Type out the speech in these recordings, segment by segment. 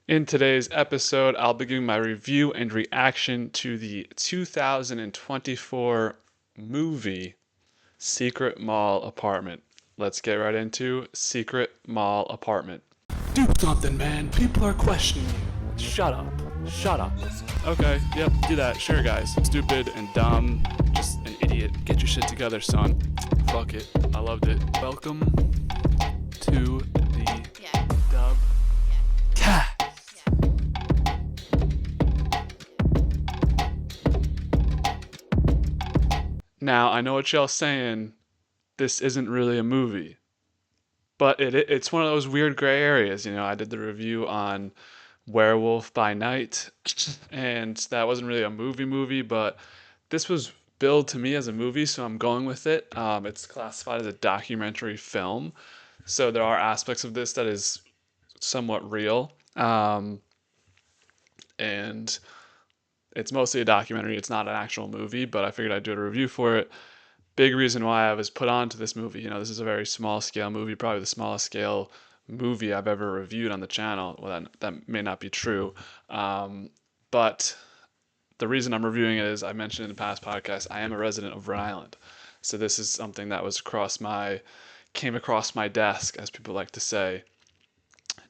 In today's episode, I'll be giving my review and reaction to the 2024 movie Secret Mall Apartment. Let's get right into Secret Mall Apartment. Do something, man. People are questioning you. Shut up. Shut up. Okay, yep, do that. Sure, guys. Stupid and dumb. Just an idiot. Get your shit together, son. Fuck it. I loved it. Welcome to the Dub Cast. Now, I know what y'all saying. This isn't really a movie. But it's one of those weird gray areas. I did the review on Werewolf by Night, and that wasn't really a movie, but this was billed to me as a movie, so I'm going with it. It's classified as a documentary film, so there are aspects of this that is somewhat real, and it's mostly a documentary. It's not an actual movie, but I figured I'd do a review for it. Big reason why I was put on to this movie. This is a very small scale movie, probably the smallest scale movie I've ever reviewed on the channel. Well, that may not be true. But the reason I'm reviewing it is I mentioned in the past podcast, I am a resident of Rhode Island. So this is something that came across my desk, as people like to say,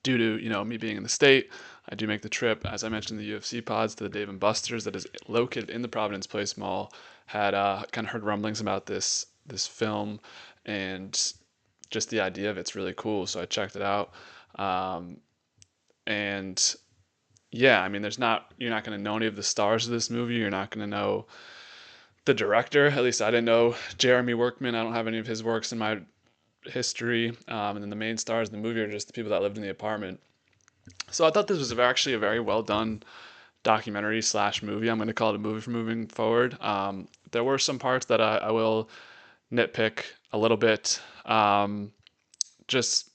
due to, me being in the state. I do make the trip, as I mentioned, the UFC pods to the Dave and Buster's that is located in the Providence Place Mall. Had kind of heard rumblings about this film, and just the idea of it's really cool. So I checked it out, and yeah, I mean, you're not going to know any of the stars of this movie. You're not going to know the director. At least I didn't know Jeremy Workman. I don't have any of his works in my history. And then the main stars of the movie are just the people that lived in the apartment. So I thought this was actually a very well done documentary slash movie. I'm going to call it a movie for moving forward. There were some parts that I will nitpick a little bit. Just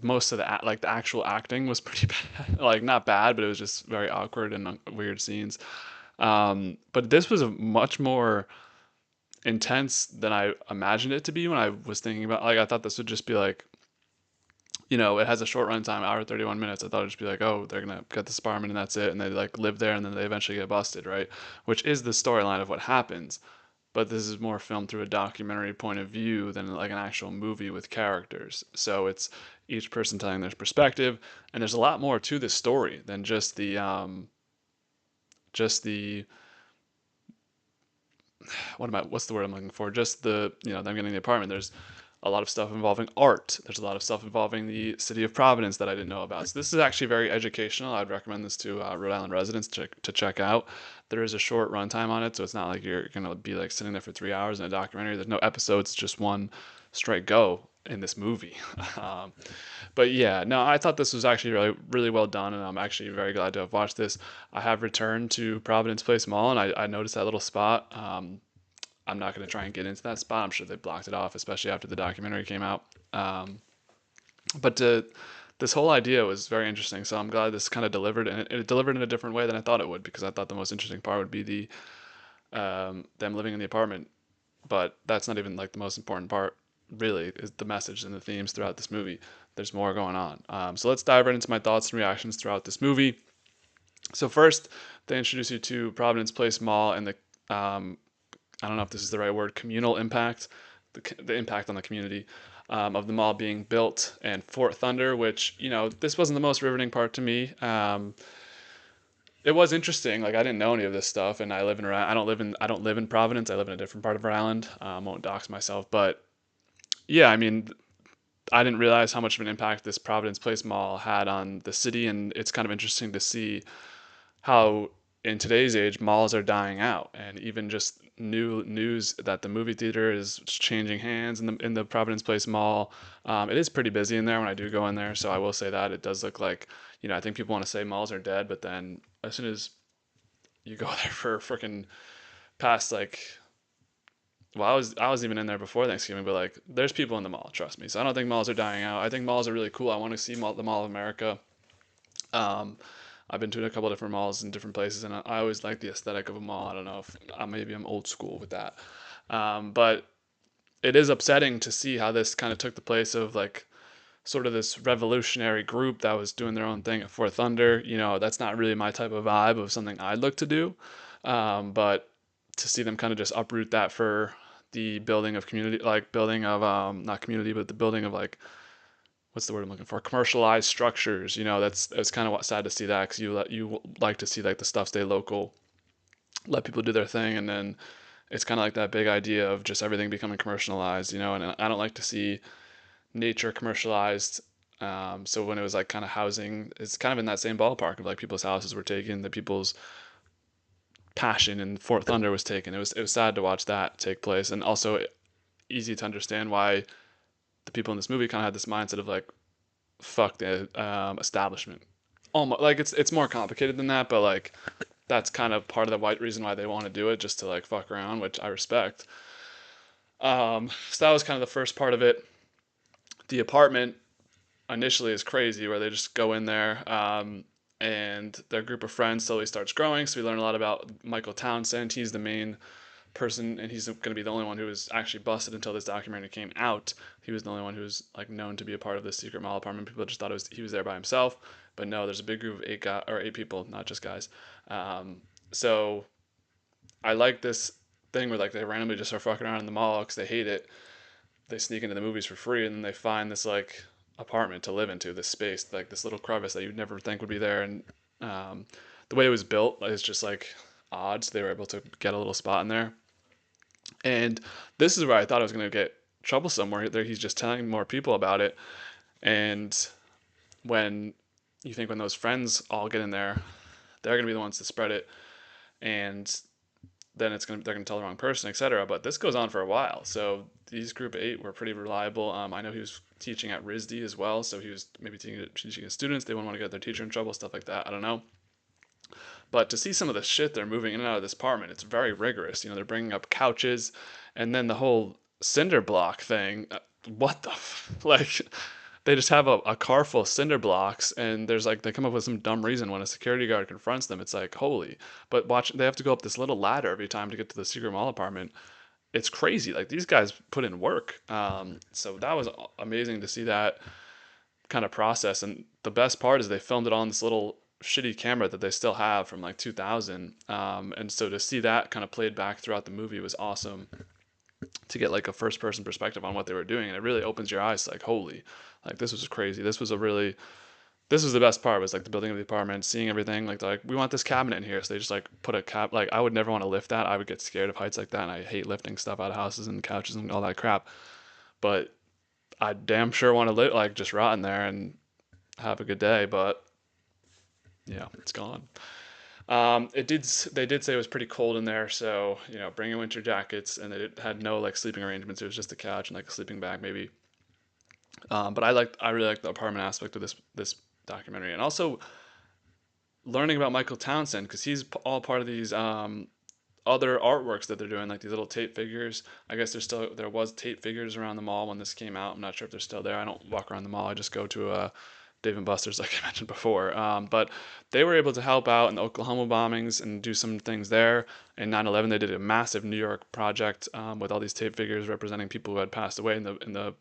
most of the actual acting was pretty bad. Like, not bad, but it was just very awkward and weird scenes. But this was a much more intense than I imagined it to be when I was thinking about. Like, I thought this would just be like, it has a short runtime, hour 31 minutes. I thought it'd just be like, oh, they're gonna get this apartment and that's it, and they like live there and then they eventually get busted, right? Which is the storyline of what happens. But this is more filmed through a documentary point of view than like an actual movie with characters. So it's each person telling their perspective, and there's a lot more to this story than just the what's the word I'm looking for? Just them getting the apartment. There's a lot of stuff involving art. There's a lot of stuff involving the city of Providence that I didn't know about. So this is actually very educational. I'd recommend this to Rhode Island residents to check out. There is a short runtime on it, so it's not like you're gonna be like sitting there for 3 hours in a documentary. There's no episodes, it's just one straight go in this movie. um, but yeah, no, I thought this was actually really, really well done, and I'm actually very glad to have watched this. I have returned to Providence Place Mall, and I noticed that little spot. I'm not going to try and get into that spot. I'm sure they blocked it off, especially after the documentary came out. But this whole idea was very interesting, so I'm glad this kind of delivered, and it delivered in a different way than I thought it would, because I thought the most interesting part would be them living in the apartment, but that's not even like the most important part. Really, is the message and the themes throughout this movie. There's more going on. So let's dive right into my thoughts and reactions throughout this movie. So first, they introduce you to Providence Place Mall and the I don't know if this is the right word, communal impact, the impact on the community of the mall being built, and Fort Thunder, which, this wasn't the most riveting part to me. It was interesting. Like, I didn't know any of this stuff, and I don't live in Providence. I live in a different part of Rhode Island. I won't dox myself, but yeah, I mean, I didn't realize how much of an impact this Providence Place Mall had on the city, and it's kind of interesting to see how in today's age malls are dying out, and even just new news that the movie theater is changing hands in the Providence Place Mall. It is pretty busy in there when I do go in there, so I will say that it does look like, I think people want to say malls are dead, but then as soon as you go there for freaking past, like, well, I was even in there before Thanksgiving, but like, there's people in the mall, trust me. So I don't think malls are dying out. I think malls are really cool. I want to see the Mall of America. Um, I've been to a couple different malls in different places, and I always like the aesthetic of a mall. I don't know if maybe I'm old school with that, but it is upsetting to see how this kind of took the place of like sort of this revolutionary group that was doing their own thing at Fort Thunder. You know, that's not really my type of vibe of something I'd look to do. But to see them kind of just uproot that for the building of community, like building of not community, but the building of like what's the word I'm looking for? Commercialized structures. You know, that's kind of what sad to see that because you like to see like the stuff stay local, let people do their thing, and then it's kind of like that big idea of just everything becoming commercialized. You know, and I don't like to see nature commercialized. So when it was like kind of housing, it's kind of in that same ballpark of like people's houses were taken, the people's passion in Fort Thunder was taken. It was sad to watch that take place, and also easy to understand why the people in this movie kind of had this mindset of like fuck the establishment. Almost like it's more complicated than that, but like that's kind of part of the white reason why they want to do it, just to like fuck around, which I respect. So that was kind of the first part of it. The apartment initially is crazy, where they just go in there, and their group of friends slowly starts growing. So we learn a lot about Michael Townsend. He's the main person, and he's going to be the only one who was actually busted until this documentary came out. He was the only one who was like known to be a part of this secret mall apartment. People just thought he was there by himself, but no, there's a big group of eight people, not just guys. So I like this thing where like they randomly just start fucking around in the mall because they hate it. They sneak into the movies for free, and then they find this like apartment to live into, this space, like this little crevice that you'd never think would be there. And the way it was built is just like odd, so they were able to get a little spot in there. And this is where I thought I was going to get troublesome, where he's just telling more people about it. And when you think when those friends all get in there, they're going to be the ones to spread it. And then they're gonna tell the wrong person, etc. But this goes on for a while. So these group of eight were pretty reliable. I know he was teaching at RISD as well, so he was maybe teaching his students. They wouldn't want to get their teacher in trouble, stuff like that. I don't know. But to see some of the shit they're moving in and out of this apartment, it's very rigorous. You know, they're bringing up couches, and then the whole cinder block thing. What the like? They just have a car full of cinder blocks, and there's like they come up with some dumb reason when a security guard confronts them. It's like holy, but watch they have to go up this little ladder every time to get to the secret mall apartment. It's crazy. Like these guys put in work. So that was amazing to see that kind of process. And the best part is they filmed it on this little shitty camera that they still have from like 2000. And so to see that kind of played back throughout the movie was awesome, to get like a first person perspective on what they were doing. And it really opens your eyes to like, holy, like this was crazy. This was the best part, was like the building of the apartment, seeing everything. Like we want this cabinet in here. So they just like put a like I would never want to lift that. I would get scared of heights like that. And I hate lifting stuff out of houses and couches and all that crap. But I damn sure want to live like just rot in there and have a good day. But yeah, it's gone. They did say it was pretty cold in there, so you know, bring your winter jackets, and it had no like sleeping arrangements. It was just a couch and like a sleeping bag maybe. But I really like the apartment aspect of this documentary, and also learning about Michael Townsend because he's all part of these other artworks that they're doing, like these little tape figures. I guess there was tape figures around the mall when this came out. I'm not sure if they're still there. I don't walk around the mall. I just go to Dave and Buster's, like I mentioned before. But they were able to help out in the Oklahoma bombings and do some things there. In 9/11, they did a massive New York project with all these tape figures representing people who had passed away in the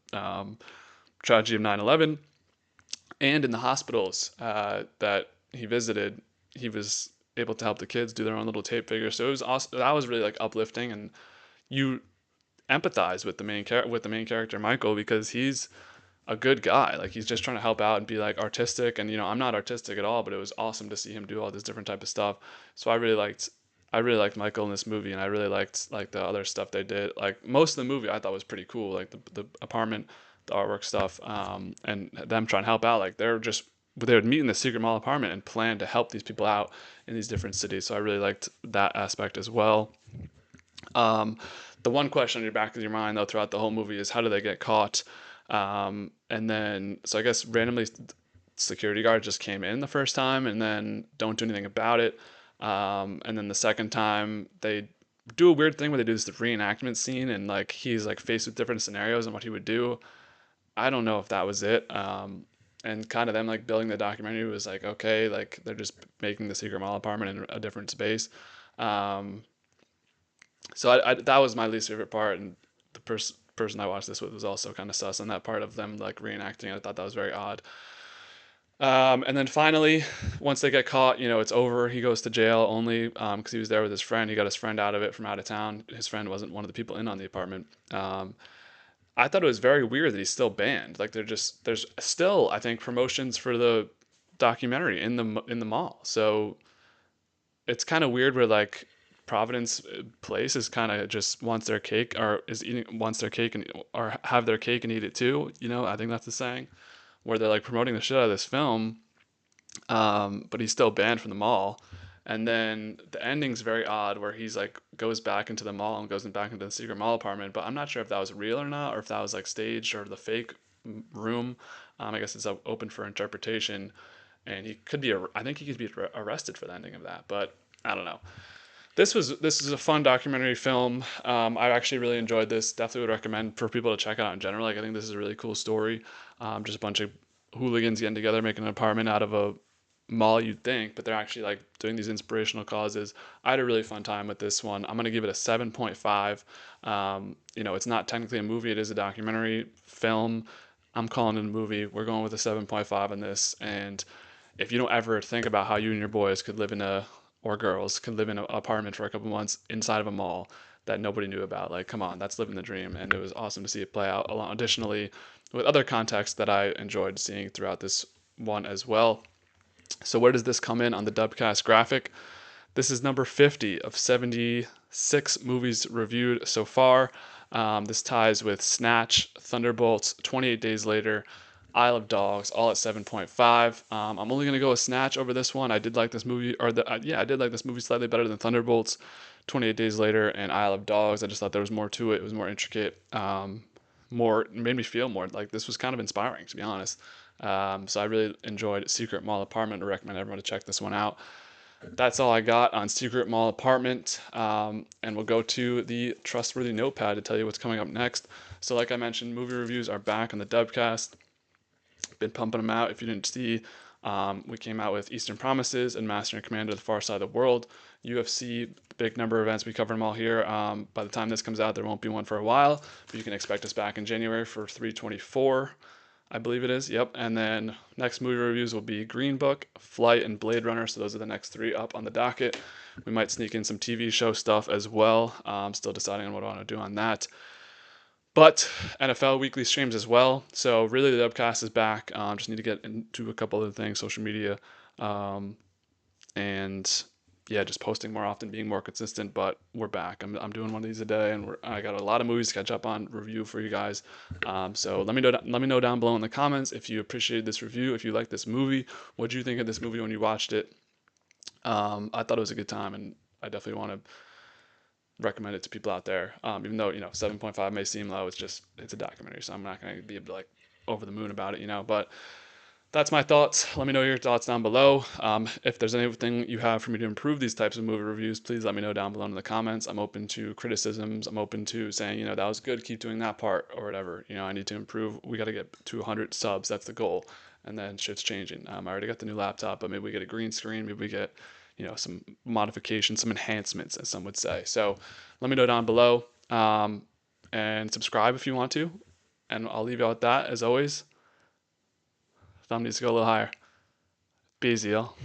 tragedy of 9/11, and in the hospitals that he visited, he was able to help the kids do their own little tape figures. So it was awesome. That was really like uplifting, and you empathize with the main character Michael, because he's a good guy. Like he's just trying to help out and be like artistic. And you know, I'm not artistic at all, but it was awesome to see him do all this different type of stuff. So I really liked Michael in this movie, and I really liked like the other stuff they did. Like most of the movie I thought was pretty cool, like the apartment, the artwork stuff, and them trying to help out. Like they would meet in the secret mall apartment and plan to help these people out in these different cities. So I really liked that aspect as well. Um, the one question on your back of your mind though throughout the whole movie is how do they get caught? And then so I guess randomly security guards just came in the first time and then don't do anything about it. And then the second time they do a weird thing where they do this reenactment scene, and like he's like faced with different scenarios and what he would do. I don't know if that was it. And kind of them like building the documentary was like, okay, like they're just making the secret mall apartment in a different space. Um, so that was my least favorite part, and the person I watched this with was also kind of sus on that part of them like reenacting it. I thought that was very odd. And then finally, once they get caught, it's over. He goes to jail only because he was there with his friend. He got his friend out of it from out of town. His friend wasn't one of the people in on the apartment. I thought it was very weird that he's still banned. Like there's still I think promotions for the documentary in the mall. So it's kind of weird where like Providence Place is kind of just wants their cake or is eating wants their cake and or have their cake and eat it too. I think that's the saying where they're like promoting the shit out of this film, but he's still banned from the mall. And then the ending's very odd, where he's like goes back into the mall and goes back into the secret mall apartment. But I'm not sure if that was real or not, or if that was like staged or the fake room. I guess it's open for interpretation, and he could be. I think he could be arrested for the ending of that, but I don't know. This is a fun documentary film. I actually really enjoyed this. Definitely would recommend for people to check it out in general. Like I think this is a really cool story. Just a bunch of hooligans getting together, making an apartment out of a mall, you'd think, but they're actually like doing these inspirational causes. I had a really fun time with this one. I'm gonna give it a 7.5. It's not technically a movie; it is a documentary film. I'm calling it a movie. We're going with a 7.5 on this. And if you don't ever think about how you and your boys could live in a or girls could live in an apartment for a couple months inside of a mall that nobody knew about, like come on, that's living the dream. And it was awesome to see it play out. Along, additionally, with other contexts that I enjoyed seeing throughout this one as well. So where does this come in on the Dubcast graphic? This is number 50 of 76 movies reviewed so far. This ties with Snatch, Thunderbolts, 28 Days Later, Isle of Dogs, all at 7.5. I'm only going to go with Snatch over this one. I did like this movie, I did like this movie slightly better than Thunderbolts, 28 Days Later, and Isle of Dogs. I just thought there was more to it. It was more intricate. Made me feel more like this was kind of inspiring, to be honest. So I really enjoyed Secret Mall Apartment. I recommend everyone to check this one out. That's all I got on Secret Mall Apartment. And we'll go to the Trustworthy Notepad to tell you what's coming up next. So, like I mentioned, movie reviews are back on the Dubcast. Been pumping them out. If you didn't see, we came out with Eastern Promises and Master and Commander: The Far Side of the World. UFC, big number of events. We covered them all here. By the time this comes out, there won't be one for a while, but you can expect us back in January for 324. I believe it is. Yep. And then next movie reviews will be Green Book, Flight, and Blade Runner. So those are the next three up on the docket. We might sneak in some TV show stuff as well. Still deciding on what I want to do on that. But NFL weekly streams as well. So really, the Dubcast is back. Just need to get into a couple other things, social media, and yeah, just posting more often, being more consistent. But we're back. I'm doing one of these a day, and I got a lot of movies to catch up on, review for you guys. So let me know down below in the comments if you appreciated this review, if you liked this movie, what did you think of this movie when you watched it. I thought it was a good time, and I definitely want to recommend it to people out there. Even though 7.5 may seem low, it's a documentary, so I'm not going to be able to like over the moon about it, But that's my thoughts. Let me know your thoughts down below. If there's anything you have for me to improve these types of movie reviews, please let me know down below in the comments. I'm open to criticisms. I'm open to saying, that was good, keep doing that part or whatever. I need to improve. We got to get to 100 subs. That's the goal. And then shit's changing. I already got the new laptop, but maybe we get a green screen. Maybe we get, some modifications, some enhancements, as some would say. So let me know down below. And subscribe if you want to. And I'll leave you with that, as always. Thumb needs to go a little higher. Be easy, y'all.